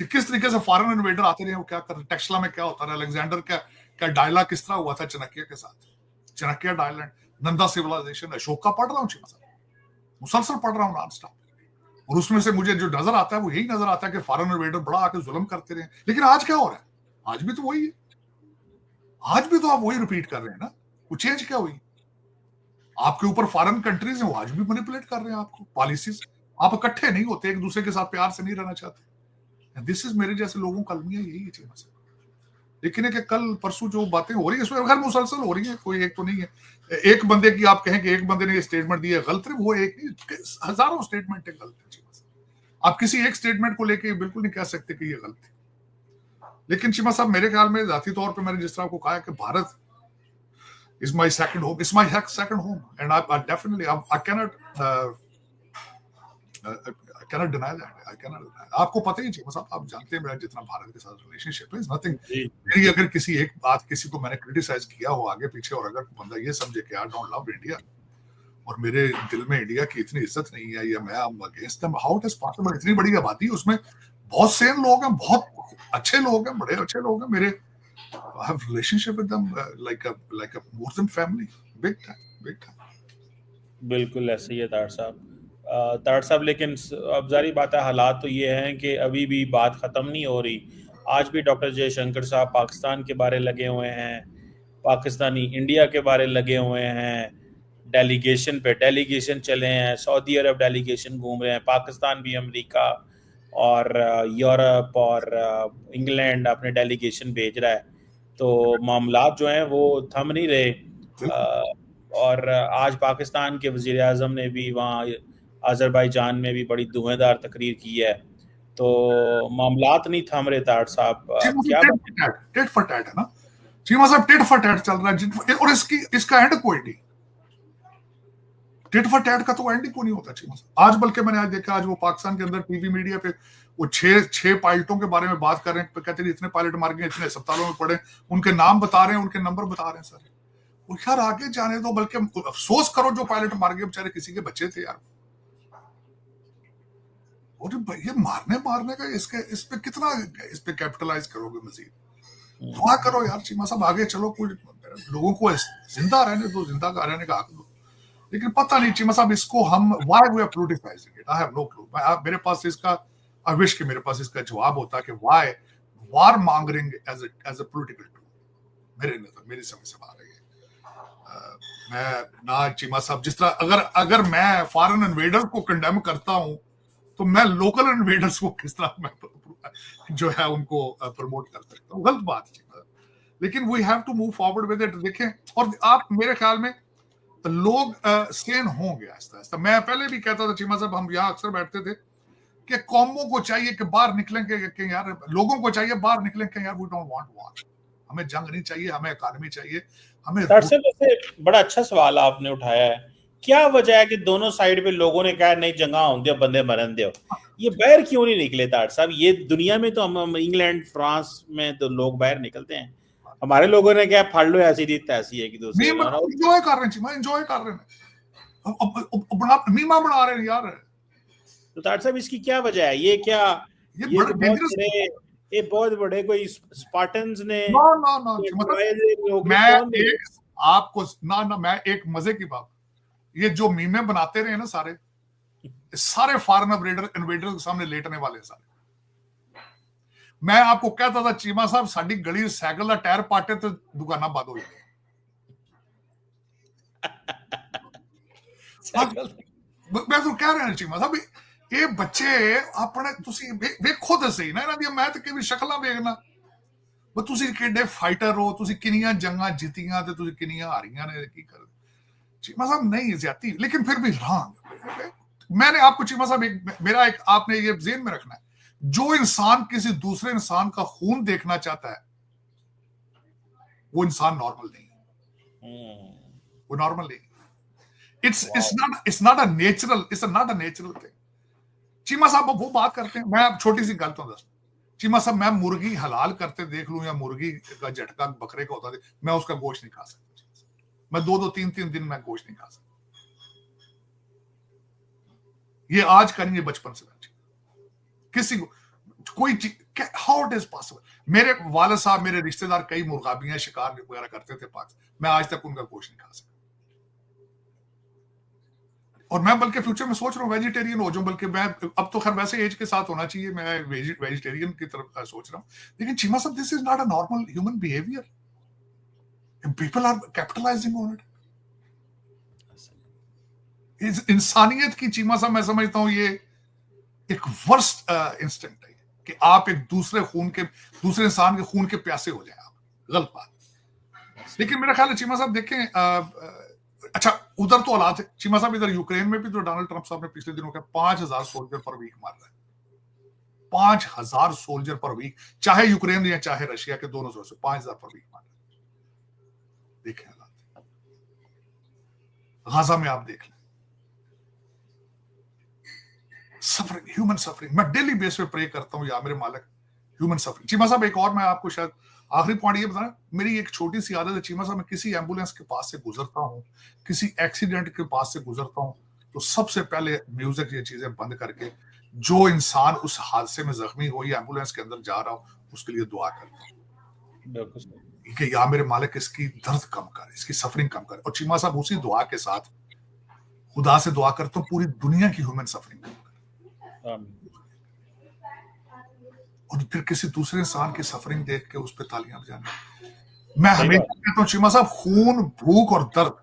कि किस तरीके से फॉरेन इन्वेडर आते रहे, वो क्या कर रहे, टेक्सला में क्या होता रहा, अलेक्जेंडर क्या डायलॉग किस तरह हुआ था चाणक्य के साथ, चाणक्य डायलैंड, नंदा सिविलाइजेशन, अशोक का पढ़ रहा हूँ चीमा साहब, मुसलसल पढ़ रहा हूँ नॉन स्टॉप। और उसमें से मुझे जो नजर आता है वो यही नजर आता है कि फॉरेन इन्वेडर बड़ा आके जुल्म करते रहे। लेकिन आज क्या हो रहा है? आज भी तो वही है, आज भी तो आप वही रिपीट कर रहे हैं ना। वो चेंज क्या हुई? आपके ऊपर फॉरेन कंट्रीज हैं, वो आज भी मैनिपुलेट कर रहे हैं आपको, पॉलिसीज। आप इकट्ठे नहीं होते, एक दूसरे के साथ प्यार से नहीं रहना चाहते। दिस इज मेरे जैसे लोगों का अलमिया यही है चीमा साहब। लेकिन है कि कल परसों जो बातें हो रही है इसमें खैर मुसलसल हो रही है, कोई एक तो नहीं है। एक बंदे की आप कहें कि एक बंदे ने ये स्टेटमेंट दी है गलत है, वो एक नहीं, हजारों स्टेटमेंट है गलत है। आप किसी एक स्टेटमेंट को लेके बिल्कुल नहीं कह सकते कि ये गलत है। लेकिन चीमा साहब, मेरे ख्याल में जाती तौर पे मैंने जिस तरह को कहा कि Bharat is my second home, it's my second home, and I definitely I cannot deny that. आपको पता ही चीमा साहब, आप जानते हैं मेरा जितना भारत के साथ रिलेशनशिप है, नथिंग। मेरी अगर किसी एक बात किसी को मैंने क्रिटिसाइज किया हो आगे पीछे, और अगर बंदा ये समझे कि आई डोंट लव इंडिया और मेरे दिल में इंडिया की इतनी इज्जत नहीं है, या मैं against them, how it is possible? इतनी बड़ी आबादी, उसमें बहुत सेन लोग हैं, बहुत अच्छे लोग हैं, बड़े अच्छे लोग हैं। मेरे I have relationship with them like a more than family, big time. बिल्कुल ऐसे ही है तार साहब। लेकिन अब जारी बात है, हालात तो ये हैं कि अभी भी बात ख़त्म नहीं हो रही। आज भी डॉक्टर जयशंकर साहब पाकिस्तान के बारे लगे हुए हैं, पाकिस्तानी इंडिया के बारे लगे हुए हैं, डेलीगेशन चले हैं, सऊदी अरब डेलीगेशन घूम रहे हैं, पाकिस्तान भी अमेरिका और यूरोप और इंग्लैंड अपने डेलीगेशन भेज रहा है। तो मामलात जो हैं वो थम नहीं रहे। और आज पाकिस्तान के वज़ीर आज़म ने भी वहाँ अज़रबैजान में भी बड़ी धुआंधार तकरीर की है। तो मामलात नहीं थम रहे तार साहब, क्या टेट फॉर टैट है ना चीमा साहब, टेट फॉर टैट चल रहा है और इसका एंड कोई नहीं। टेट फॉर टैट का तो एंड ही कोई नहीं होता चीमा साहब। आज बल्कि मैंने आज देखा, आज वो पाकिस्तान के अंदर टीवी मीडिया पे वो छह पायलटों के बारे में बात कर रहे हैं, कहते हैं इतने पायलट मार गए, इतने अस्पतालों में पड़े, उनके नाम बता रहे हैं, उनके नंबर बता रहे हैं सारे। वो यार आगे जाने दो, बल्कि अफसोस करो जो पायलट मार गए, बेचारे किसी के बच्चे थे यार। और ये मारने का इस पे कितना इस पे कैपिटलाइज करोगे मजीद? दुआ करो यार चीमा साहब, आगे चलो, कोई लोगों को जिंदा रहने दो, जिंदा रहने का हक दो। लेकिन पता नहीं चीमा साहब, इसको हम why we are politicising it, I have no clue. मेरे पास इसका, आई विश कि मेरे पास इसका जवाब होता कि why war mongering as a political tool मेरी समझ से आ रही है। मैं ना चीमा साहब, जिस तरह अगर मैं फॉरेन इन्वेडर्स को कंडेम करता हूं, तो मैं लोकल इन्वेडर्स को किस तरह मैं जो है उनको प्रमोट कर सकता हूँ? गलत बात है। लेकिन we have to move forward with it. देखें, और आप मेरे ख्याल में लोग सेन होंगे आहिस्ता आहिस्ता। मैं पहले भी कहता था चीमा साहब, हम यहाँ अक्सर बैठते थे कि कौमों को चाहिए कि बाहर निकलेंगे कि यार, लोगों को चाहिए बाहर निकलेंगे यार, वी डोंट वांट वॉर, हमें जंग नहीं चाहिए, हमें इकॉनमी चाहिए, हमें। वैसे बड़ा अच्छा सवाल आपने उठाया है। क्या वजह है कि दोनों साइड पे लोगों ने कहा नहीं जंगा होंगे, बंदे मरन दो, ये बाहर क्यों नहीं निकले तार साहब? ये दुनिया में तो हम इंग्लैंड फ्रांस में तो लोग बाहर निकलते हैं, हमारे लोगों ने क्या फाड़ लो ऐसी रीत ऐसी है कि दूसरे एंजॉय कर रहे हैं, एंजॉय कर रहे हैं, अब मीमा बना रहे हैं यार। तो तार साहब इसकी क्या वजह है? ये क्या ये बहुत बड़े कोई स्पार्टन्स ने आपको मैं एक मजे की बात, ये जो मीमे बनाते रहे ना सारे फॉरेन इन्वेडर के सामने लेटने वाले सारे। मैं आपको कहता था चीमा साहब, साडी गली साइकिल का टायर पाटे तो दुकाना बंद हो जाए। मैं तो कह रहा हूं चीमा साहब, ये बच्चे अपने तुसी वेखो तो सही ना, इन्हां दी मैं तो कभी शक्लां देखना, वो तुसी किड्डे फाइटर हो, तुसी किनियां जंगां जीतियां ते तुसी किनियां हारियां ने, की कर चीमा साहब नहीं ज्यादती, लेकिन फिर भी रॉन्ग। मैंने आपको चीमा साहब मेरा एक आपने ये ज़हन में रखना है, जो इंसान किसी दूसरे इंसान का खून देखना चाहता है वो इंसान नॉर्मल नहीं है, वो नॉर्मल नहीं। It's not a natural thing. Cheema साहब वो बात करते हैं, मैं अब छोटी सी गल तो दस, चीमा साहब मैं मुर्गी हलाल करते देख लूं या मुर्गी का झटका बकरे का होता है, मैं उसका गोश्त नहीं खा सकता। मैं 2-3 दिन मैं गोश्त नहीं खा सकता। ये आज का नहीं, ये बचपन से किसी को कोई हाउ इट इज पॉसिबल। मेरे वालिद साहब, मेरे रिश्तेदार कई मुर्गाबियां शिकार वगैरह करते थे पाक, मैं आज तक उनका गोश्त नहीं खा सकता। और मैं बल्कि फ्यूचर में सोच रहा हूँ वेजिटेरियन हो जाऊं, बल्कि मैं अब तो खैर वैसे एज के साथ होना चाहिए, मैं वेजिटेरियन की तरफ सोच रहा हूँ। लेकिन चीमा साहब, this is not a normal human behaviour, people are capitalising on it. इंसानियत की चीमा साहब मैं समझता हूं ये एक वर्स्ट इंस्टेंट है कि आप एक दूसरे इंसान के खून के प्यासे हो जाए आप। गलत बात। लेकिन मेरा ख्याल है चीमा साहब देखें, अच्छा उधर तो हालात है चीमा साहब, इधर यूक्रेन में भी तो डोनाल्ड ट्रंप साहब ने पिछले दिनों का 5000 सोल्जर पर वीक मार रहा है। 5000 सोल्जर पर वीक, चाहे यूक्रेन या चाहे रशिया के दोनों से 5000 पर वीक मार रहा है। देखें हालात गाजा में, आप देख लें सफरिंग, ह्यूमन सफरिंग। मैं डेली बेस पे प्रे करता हूं या मेरे मालिक ह्यूमन सफरिंग। चीमा साहब एक और मैं आपको शायद आखिरी पॉइंट ये बताना, मेरी एक छोटी सी आदत है चीमा साहब, मैं किसी एम्बुलेंस के पास से गुजरता हूं, किसी एक्सीडेंट के पास से गुजरता हूं, तो सबसे पहले म्यूजिक ये चीजें बंद करके जो इंसान उस हादसे में जख्मी हो या एम्बुलेंस के अंदर जा रहा हो उसके लिए दुआ करता हूं कि या मेरे मालिक इसकी दर्द कम कर, इसकी सफरिंग कम कर। और चीमा साहब उसी दुआ के साथ खुदा से दुआ करता हूं पूरी दुनिया की ह्यूमन सफरिंग कम कर, और फिर किसी दूसरे इंसान की सफरिंग देख के उस पर तालियां बजाना। मैं हमेशा कहता हूं चीमा साहब, खून, भूख और दर्द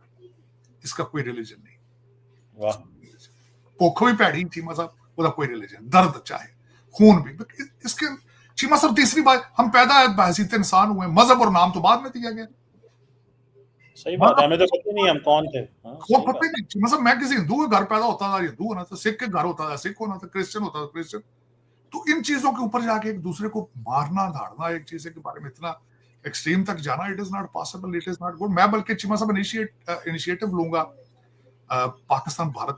इसका कोई रिलीजन नहीं। भूख भी पैड़ी चीमा साहब, उसका कोई रिलीजन, दर्द चाहे खून भी, इसके चीमा साहब तीसरी बात, हम पैदा बहसीत इंसान हुए, मजहब और नाम तो बाद में दिया गया। सही बात है, हमें तो पता नहीं हम कौन थे। वो सही पता बात। ही नहीं। मतलब मैं किसी हिंदू के घर पैदा होता था, हिंदू होना था, सिख के घर होता था, सिख होना था, क्रिश्चियन होता था, क्रिश्चियन। तो इन चीजों के ऊपर जाके एक दूसरे को मारना धाड़ना, एक चीज के बारे में इतना एक्सट्रीम तक जाना, it is not possible, it is not good. मैं बल्कि चीमा साहब इनिशिएटिव लूंगा पाकिस्तान भारत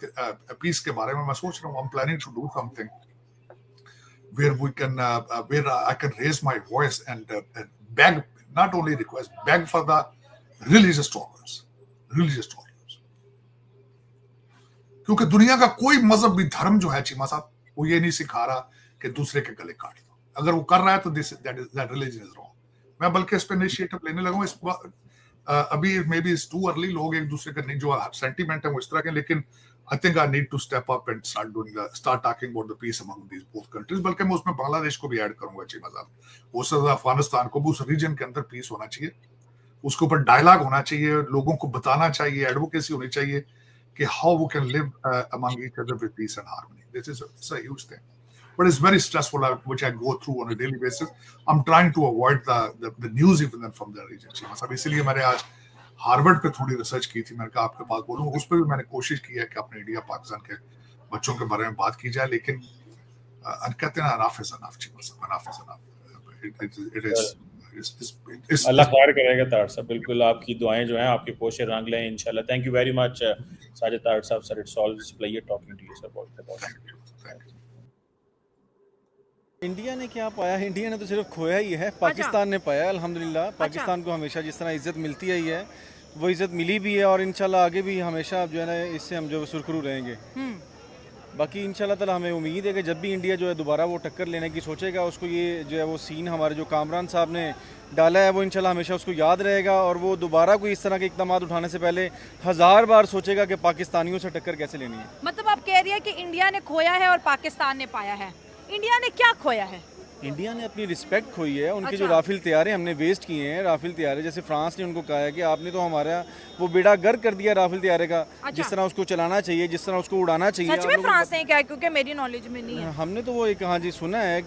पीस के बारे में। मैं सोच रहा हूँ, I am planning to do something where we can where I can raise my voice and beg, not only request, beg for the religious tolerance, क्योंकि दुनिया का कोई मजहब भी धर्म जो है चीमा साहब, वो ये नहीं सिखा रहा कि दूसरे के गले काट दो। अगर वो कर रहा है तो दैट रिलीजन इज रॉन्ग। मैं बल्कि इस पे इनिशिएटिव लेने लगा हूं। अभी may be it's too early, लोग एक दूसरे के जो सेंटीमेंट है वो इस तरह के, लेकिन I think I need to step up and start talking about the peace among these both countries। बल्कि मैं उसमें बांग्लादेश को भी ऐड करूंगा चीमा साहब। उससे ज्यादा अफगानिस्तान को भी, उस रीजन के अंदर पीस होना चाहिए, उसके ऊपर डायलॉग होना चाहिए, लोगों को बताना चाहिए, एडवोकेसी होनी चाहिए कि how we can live among each other with peace and harmony। This is a huge thing, but it's very stressful, which I go through on a daily basis। I'm trying to avoid the news even from the region Cheema साहब। इसलिए मैंने आज Harvard पे थोड़ी research की थी, मैंने कहा आपके पास बोलूं। उस पर भी मैंने कोशिश की है कि अपने इंडिया पाकिस्तान के बच्चों के बारे में बात की जाए, लेकिन कहते हैं enough is enough चीमा साहब, enough is enough। it is अल्लाह खैर करेगा तार साहब, बिल्कुल आपकी दुआएं जो हैं आपके पोशे रंग लें इंशाल्लाह। Thank you very much Sajid तार साहब sir, it's always pleasure talking to you sir. बहुत इंडिया ने क्या पाया? इंडिया ने तो सिर्फ खोया ही है, पाकिस्तान ने पाया अल्हम्दुलिल्लाह। पाकिस्तान को हमेशा जिस तरह इज्जत मिलती आई है वो इज्जत मिली भी है, और इंशाल्लाह आगे भी हमेशा जो है ना इससे हम जो सुरखरू रहेंगे। बाकी इंशाल्लाह ताला हमें उम्मीद है कि जब भी इंडिया जो है दोबारा वो टक्कर लेने की सोचेगा, उसको ये जो है वो सीन हमारे जो कामरान साहब ने डाला है वो इंशाल्लाह हमेशा उसको याद रहेगा, और वो दोबारा कोई इस तरह के इक़दाम उठाने से पहले 1000 बार सोचेगा कि पाकिस्तानियों से टक्कर कैसे लेनी है। मतलब आप कह रही है कि इंडिया ने खोया है और पाकिस्तान ने पाया है। इंडिया ने क्या खोया है? इंडिया ने अपनी रिस्पेक्ट खोई है। उनके अच्छा। जो राफेल तैयारे हमने वेस्ट किए हैं, राफेल तैयारे जैसे फ्रांस ने उनको कहा है कि आपने तो हमारा वो बेड़ा गर्क कर दिया राफेल तैयारे का। अच्छा। जिस तरह उसको चलाना चाहिए, जिस तरह उसको उड़ाना चाहिए। सच आप में लोगों फ्रांस ने क्या? क्योंकि मेरी नॉलेज में नहीं है। हमने तो वो एक, हाँ जी, सुना है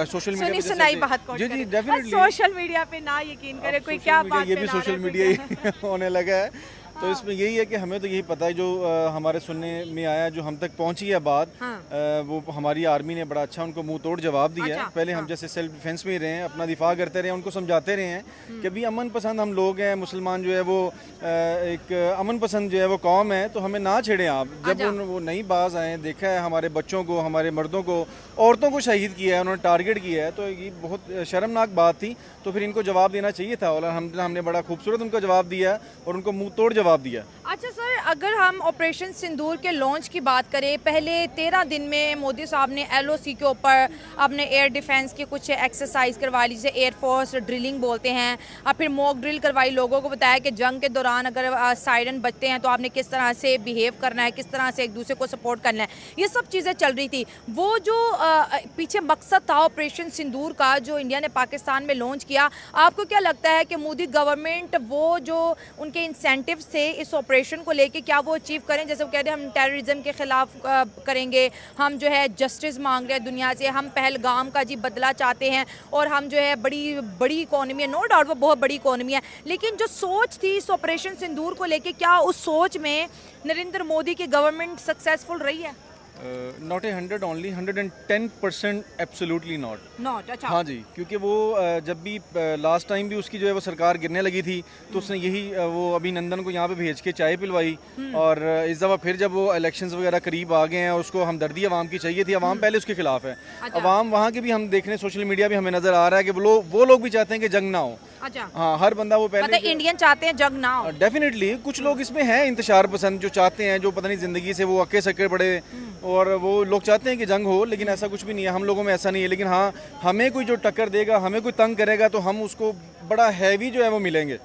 सोशल मीडिया पे सुनाई बात कौन जी करे? जी डेफिनेटली सोशल मीडिया पे ना यकीन करे कोई क्या बात ये पे भी ला रहा सोशल है, कोई मीडिया क्या? ही होने लगा है। तो इसमें यही है कि हमें तो यही पता है जो हमारे सुनने में आया, जो हम तक पहुंची है बात, हाँ। वो हमारी आर्मी ने बड़ा अच्छा उनको मुंह तोड़ जवाब दिया है। अच्छा, पहले हम हाँ। जैसे सेल्फ डिफेंस में ही रहे हैं, अपना दिफा करते रहे हैं, उनको समझाते रहे हैं कि भाई अमन पसंद हम लोग हैं, मुसलमान जो है वो एक अमन पसंद जो है वो कौम है, तो हमें ना छेड़ें आप। जब अच्छा। वो नई बाज आए, देखा है हमारे बच्चों को, हमारे मर्दों को, औरतों को शहीद किया है, उन्होंने टारगेट किया है, तो ये बहुत शर्मनाक बात थी। तो फिर इनको जवाब देना चाहिए था, और हमने बड़ा खूबसूरत उनको जवाब दिया और उनको मुंह तोड़ जवाब दिया। अच्छा सर, अगर हम ऑपरेशन सिंदूर के लॉन्च की बात करें, पहले 13 दिन में मोदी साहब ने LOC के ऊपर अपने एयर डिफेंस की कुछ एक्सरसाइज करवा ली, जिसे एयरफोर्स ड्रिलिंग बोलते हैं, और फिर मॉक ड्रिल करवाई, लोगों को बताया कि जंग के दौरान अगर सायरन बजते हैं तो आपने किस तरह से बिहेव करना है, किस तरह से एक दूसरे को सपोर्ट करना है। ये सब चीज़ें चल रही थी। वो जो पीछे मकसद था ऑपरेशन सिंदूर का, जो इंडिया ने पाकिस्तान में लॉन्च किया, आपको क्या लगता है कि मोदी गवर्नमेंट वो जो उनके इंसेंटिव्स थे इस ऑपरेशन को लेके, क्या वो अचीव करें? जैसे वो कहते हैं हम टेररिज्म के खिलाफ करेंगे, हम जो है जस्टिस मांग रहे हैं दुनिया से, हम पहलगाम का जी बदला चाहते हैं, और हम जो है बड़ी बड़ी इकोनॉमी है, नो डाउट वो बहुत बड़ी इकोनॉमी है, लेकिन जो सोच थी इस ऑपरेशन सिंदूर को लेके, क्या उस सोच में नरेंद्र मोदी की गवर्नमेंट सक्सेसफुल रही है? Not 100 only 110% absolutely not. अच्छा। हाँ जी, क्योंकि वो जब भी लास्ट टाइम भी उसकी जो है वो सरकार गिरने लगी थी, तो उसने यही वो अभिनंदन को यहाँ पे भेज के चाय पिलवाई, और इस दफ़ा फिर जब वो इलेक्शंस वगैरह करीब आ गए हैं, उसको हमदर्दी आवाम की चाहिए थी, आवाम पहले उसके खिलाफ है। अच्छा। आवाम वहाँ के भी हम देख रहे हैं, सोशल मीडिया भी हमें नज़र आ रहा है कि वो लोग भी चाहते हैं कि जंग ना हो। अच्छा। हाँ, हर बंदा वो पहले मतलब इंडियन चाहते हैं जंग ना हो। डेफिनेटली कुछ लोग इसमें हैं इंतशार पसंद, जो चाहते हैं, जो पता नहीं ज़िंदगी से वो अक्के सक्के पड़े, और वो लोग चाहते हैं कि जंग हो, लेकिन ऐसा कुछ भी नहीं है, हम लोगों में ऐसा नहीं है। लेकिन हाँ, हमें कोई जो टक्कर देगा, हमें कोई तंग करेगा, तो हम उसको बड़ा हैवी जो है वो मिलेंगे।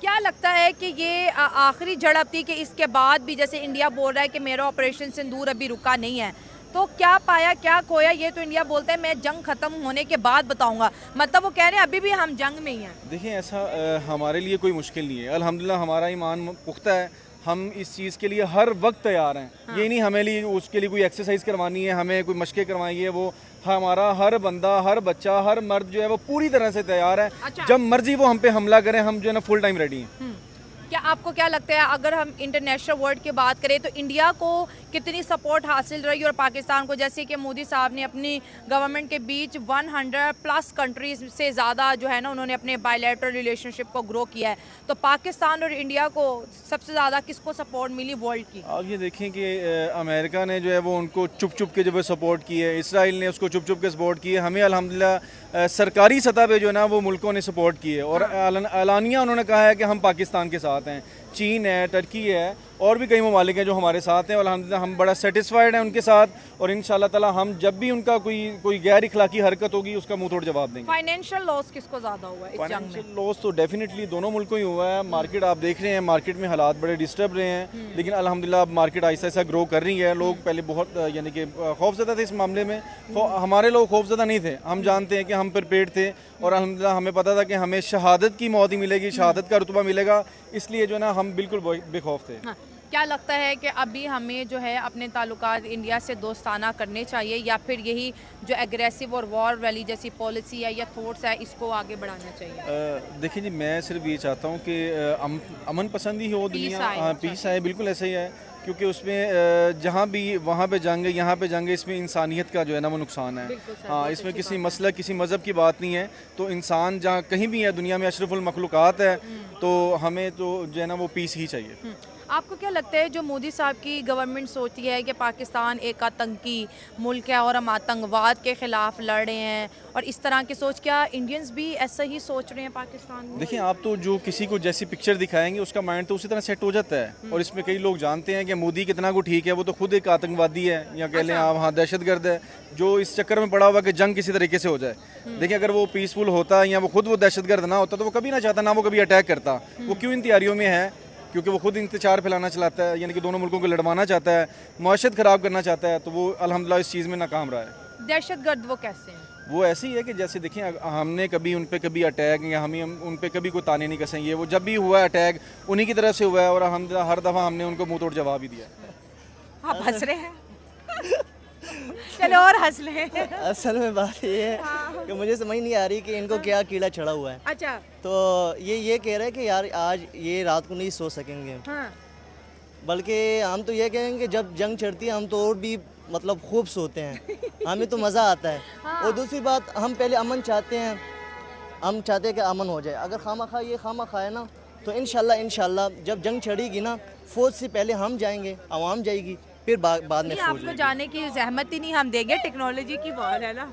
क्या लगता है कि ये आखिरी झड़प थी कि इसके बाद भी, जैसे इंडिया बोल रहा है कि मेरा ऑपरेशन सिंदूर अभी रुका नहीं है, तो क्या पाया क्या खोया? ये तो इंडिया बोलता है मैं जंग खत्म होने के बाद बताऊंगा, मतलब वो कह रहे हैं अभी भी हम जंग में ही हैं। देखिए, ऐसा हमारे लिए कोई मुश्किल नहीं है, अल्हम्दुलिल्लाह हमारा ईमान पुख्ता है, हम इस चीज़ के लिए हर वक्त तैयार हैं। हाँ। ये नहीं हमें लिए उसके लिए कोई एक्सरसाइज करवानी है, हमें कोई मशक़ें करवानी है, वो हमारा हर बंदा, हर बच्चा, हर मर्द जो है वो पूरी तरह से तैयार है। अच्छा। जब मर्जी वो हम पे हमला करें, हम जो है ना फुल टाइम रेडी हैं। क्या आपको क्या लगता है, अगर हम इंटरनेशनल वर्ल्ड की बात करें तो इंडिया को कितनी सपोर्ट हासिल रही और पाकिस्तान को, जैसे कि मोदी साहब ने अपनी गवर्नमेंट के बीच 100+ कंट्रीज से ज़्यादा जो है ना उन्होंने अपने बायलैटरल रिलेशनशिप को ग्रो किया है, तो पाकिस्तान और इंडिया को सबसे ज़्यादा किसको सपोर्ट मिली वर्ल्ड की? आप ये देखें कि अमेरिका ने जो है वो उनको चुप चुप के जो है सपोर्ट की है, इसराइल ने उसको चुप चुप के सपोर्ट की है, हमें अल्हम्दुलिल्लाह सरकारी सतह पे जो है ना वो मुल्कों ने सपोर्ट की है और एलानिया उन्होंने कहा है कि हम पाकिस्तान के साथ हैं। चीन है, टर्की है और भी कई ममालिक हैं जो हमारे साथ हैं और अल्हम्दुलिल्लाह हम बड़ा सेटिस्फाइड हैं उनके साथ, और इंशाल्लाह ताला हम जब भी उनका कोई गैर इखलाकी हरकत होगी उसका मुंह तोड़ जवाब देंगे। फाइनेंशियल लॉस किसको ज़्यादा हुआ है इस जंग में? फाइनेंशियल लॉस तो डेफिनेटली दोनों मुल्कों ही हुआ है। मार्केट आप देख रहे हैं, मार्केट में हालात बड़े डिस्टर्ब रहे हैं, लेकिन अल्हम्दुलिल्लाह अब मार्केट ऐसा ऐसा ग्रो कर रही है। लोग पहले बहुत यानी कि खौफज़दा थे इस मामले में, हमारे लोग खौफज़दा नहीं थे, हम जानते हैं कि हम प्रिपेयर्ड थे और अल्हम्दुलिल्लाह हमें पता था कि हमें शहादत की मौत ही मिलेगी, शहादत का रुतबा मिलेगा, इसलिए जो है ना हम बिल्कुल बेखौफ थे। हाँ, क्या लगता है कि अभी हमें जो है अपने ताल्लुकात इंडिया से दोस्ताना करने चाहिए या फिर यही जो एग्रेसिव और वॉर वैली जैसी पॉलिसी है या थॉट्स है इसको आगे बढ़ाना चाहिए? देखिए जी, मैं सिर्फ ये चाहता हूँ कि अमन पसंदी हो दुनिया, पीस आए, बिल्कुल ऐसा ही है, क्योंकि उसमें जहाँ भी वहाँ पे जंग है, यहाँ पे जंग है, इसमें इंसानियत का जो है ना वो नुकसान है। हाँ, इसमें किसी मसलक किसी मज़हब की बात नहीं है, तो इंसान जहाँ कहीं भी है दुनिया में अशरफुल मखलूक़ात है, तो हमें तो जो है ना वो पीस ही चाहिए। आपको क्या लगता है जो मोदी साहब की गवर्नमेंट सोचती है कि पाकिस्तान एक आतंकी मुल्क है और हम आतंकवाद के ख़िलाफ़ लड़ रहे हैं और इस तरह की सोच, क्या इंडियंस भी ऐसा ही सोच रहे हैं पाकिस्तान में? देखिए, आप तो जो किसी को जैसी पिक्चर दिखाएंगे उसका माइंड तो उसी तरह सेट हो जाता है, और इसमें कई लोग जानते हैं कि मोदी कितना को ठीक है, वो तो खुद एक आतंकवादी है या कह लें आप हाँ दहशतगर्द है, जो इस चक्कर में पड़ा हुआ कि जंग किसी तरीके से हो जाए। देखिए, अगर वो पीसफुल होता या वो खुद वो दहशतगर्द ना होता तो वो कभी ना चाहता, ना वो कभी अटैक करता। वो क्यों इन तैयारियों में है? क्योंकि वो खुद इंतजार फैलाना चलाता है, यानी कि दोनों मुल्कों को लड़वाना चाहता है, मुआशरत ख़राब करना चाहता है, तो वो अल्हम्दुलिल्लाह इस चीज़ में नाकाम रहा है। दहशतगर्द वो कैसे हैं? वो ऐसे ही है कि जैसे देखिए, हमने कभी उन पे कभी अटैक या हम उन पे कभी कोई ताने नहीं कसेंगे, वो जब भी हुआ अटैक उन्हीं की तरफ से हुआ है और अल्हम्दुलिल्लाह हर दफ़ा हमने उनको मुंह तोड़ जवाब ही दिया। आप हंस रहे हैं? चलो और हंस ले। असल में बात ये है कि मुझे समझ नहीं आ रही कि इनको क्या कीड़ा चढ़ा हुआ है। अच्छा। तो ये कह रहे हैं कि यार आज ये रात को नहीं सो सकेंगे, बल्कि हम तो ये कहेंगे जब जंग चढ़ती है हम तो और भी मतलब खूब सोते हैं, हमें तो मज़ा आता है। और दूसरी बात, हम पहले अमन चाहते हैं, हम चाहते हैं कि अमन हो जाए। अगर खामा खा है ना, तो इंशाल्लाह जब जंग चढ़ेगी ना, फ़ौज से पहले हम जाएंगे, आवाम जाएगी, फिर बाद में आपको जाने की जहमत ही नहीं हम देंगे, टेक्नोलॉजी की बात है ना,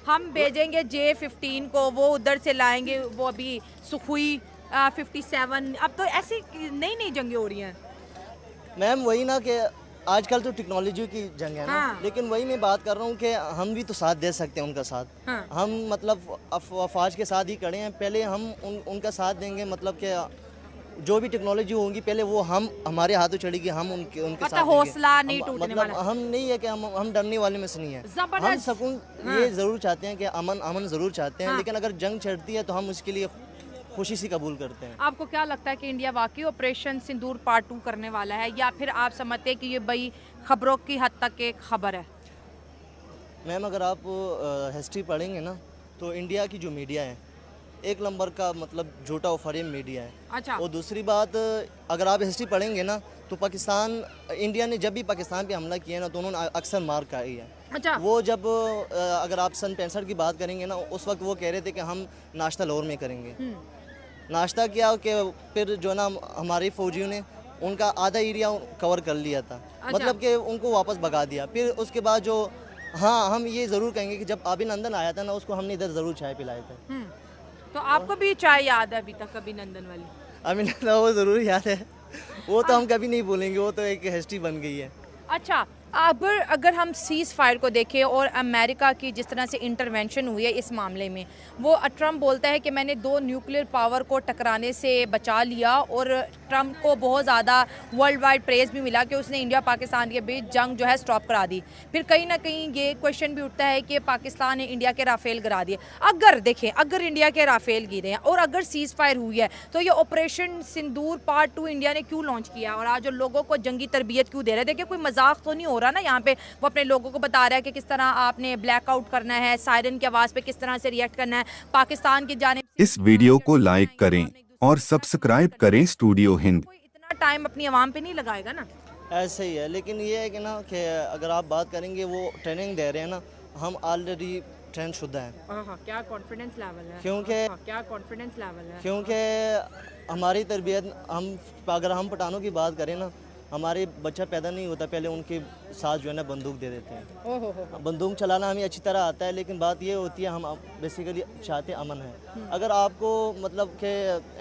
हम भेजेंगे J-15 को, वो उधर से लाएंगे, वो अभी सुखुई 57, अब तो ऐसी नई जंगें हो रही हैं मैम। वही ना कि आजकल तो टेक्नोलॉजी की जंग है ना, लेकिन वही मैं बात कर रहा हूँ कि हम भी तो साथ दे सकते हैं उनका साथ। हम मतलब अफवाज के साथ ही खड़े हैं, पहले हम उनका साथ देंगे, मतलब कि जो भी टेक्नोलॉजी होगी पहले वो हमारे हाथों चढ़ेगी, हम उनके साथ हौसला नहीं टूटने वाला। हम नहीं है कि हम डरने वाले में से नहीं है, हम सुकून ये ज़रूर चाहते हैं कि अमन ज़रूर चाहते हैं, लेकिन अगर जंग चढ़ती है तो हम उसके लिए खुशी से कबूल करते हैं। आपको क्या लगता है कि इंडिया वाकई ऑपरेशन सिंदूर पार्ट 2 करने वाला है, या फिर आप समझते हैं कि ये भाई खबरों की हद तक एक खबर है? मैम, अगर आप हिस्ट्री पढ़ेंगे ना तो इंडिया की जो मीडिया है एक नंबर का मतलब झूठा और फरेब मीडिया है। अच्छा। और दूसरी बात, अगर आप हिस्ट्री पढ़ेंगे ना तो इंडिया ने जब भी पाकिस्तान पे हमला किया ना तो उन्होंने अक्सर मार खाई है। अच्छा। वो जब अगर आप सन 65 की बात करेंगे ना, उस वक्त वो कह रहे थे कि हम नाश्ता लाहौर में करेंगे। नाश्ता किया कि फिर जो ना हमारे फौजियों ने उनका आधा एरिया कवर कर लिया था। अच्छा। मतलब कि उनको वापस भगा दिया। फिर उसके बाद जो हम ये ज़रूर कहेंगे कि जब अभिनंदन आया था ना, उसको हमने इधर ज़रूर चाय पिलाए थे। तो आपको भी चाय याद है अभी तक अभिनंदन वाली? अभिनंदन वो ज़रूर याद है, वो तो हम कभी नहीं भूलेंगे, वो तो एक हिस्ट्री बन गई है। अच्छा, अब अगर हम सीज़ फायर को देखें और अमेरिका की जिस तरह से इंटरवेंशन हुई है इस मामले में, वो ट्रम्प बोलता है कि मैंने 2 न्यूक्लियर पावर को टकराने से बचा लिया, और ट्रम्प को बहुत ज़्यादा वर्ल्ड वाइड प्रेज़ भी मिला कि उसने इंडिया पाकिस्तान के बीच जंग जो है स्टॉप करा दी। फिर कहीं ना कहीं ये क्वेश्चन भी उठता है कि पाकिस्तान ने इंडिया के राफेल गिरा दिए। अगर देखें, अगर इंडिया के राफेल गिरे हैं और अगर सीज़ फायर हुई है, तो ये ऑपरेशन सिंदूर पार्ट 2 इंडिया ने क्यों लॉन्च किया और आज लोगों को जंगी तरबियत क्यों दे रहे हैं? देखिए, कोई मजाक तो नहीं हो रहा है ना यहाँ पे, वो अपने लोगों को बता रहा है कि किस तरह आपने ब्लैकआउट करना है, सायरन की आवाज़ पे किस तरह से रिएक्ट करना है। पाकिस्तान की जानिब से इस वीडियो को लाइक करें और सब्सक्राइब करें स्टूडियो हिंद। कोई इतना टाइम अपनी आवाम पे नहीं लगाएगा ना। ऐसे ही है, लेकिन ये है कि ना कि अगर आप बात करेंगे वो ट्रेनिंग दे रहे हैं ना, हम ऑलरेडी ट्रेन शुदा हैं। क्या कॉन्फिडेंस लेवल है, क्योंकि हमारी तरबियत, हम अगर हम पठानों की बात करें ना, हमारे बच्चा पैदा नहीं होता पहले उनके साथ जो है ना बंदूक दे देते हैं। बंदूक चलाना हमें अच्छी तरह आता है, लेकिन बात ये होती है हम बेसिकली चाहते अमन है। अगर आपको मतलब कि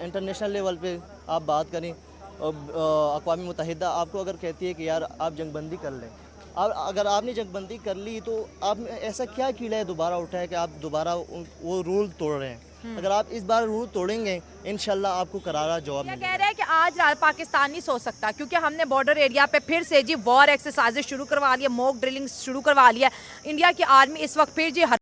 इंटरनेशनल लेवल पे आप बात करें, अक़वाम मुत्तहिदा आपको अगर कहती है कि यार आप जंगबंदी कर लें, अगर आपने जंगबंदी कर ली तो आप में ऐसा क्या कीड़ा है दोबारा उठा है कि आप दोबारा वो रूल तोड़ रहे हैं। अगर आप इस बार रूल तोड़ेंगे इंशाल्लाह आपको करारा जवाब क्या मिलेगा। कह रहे हैं कि आज रात पाकिस्तान नहीं सो सकता क्योंकि हमने बॉर्डर एरिया पे फिर से जी वॉर एक्सरसाइजेज शुरू करवा लिया, मॉक ड्रिलिंग शुरू करवा लिया। इंडिया की आर्मी इस वक्त फिर जी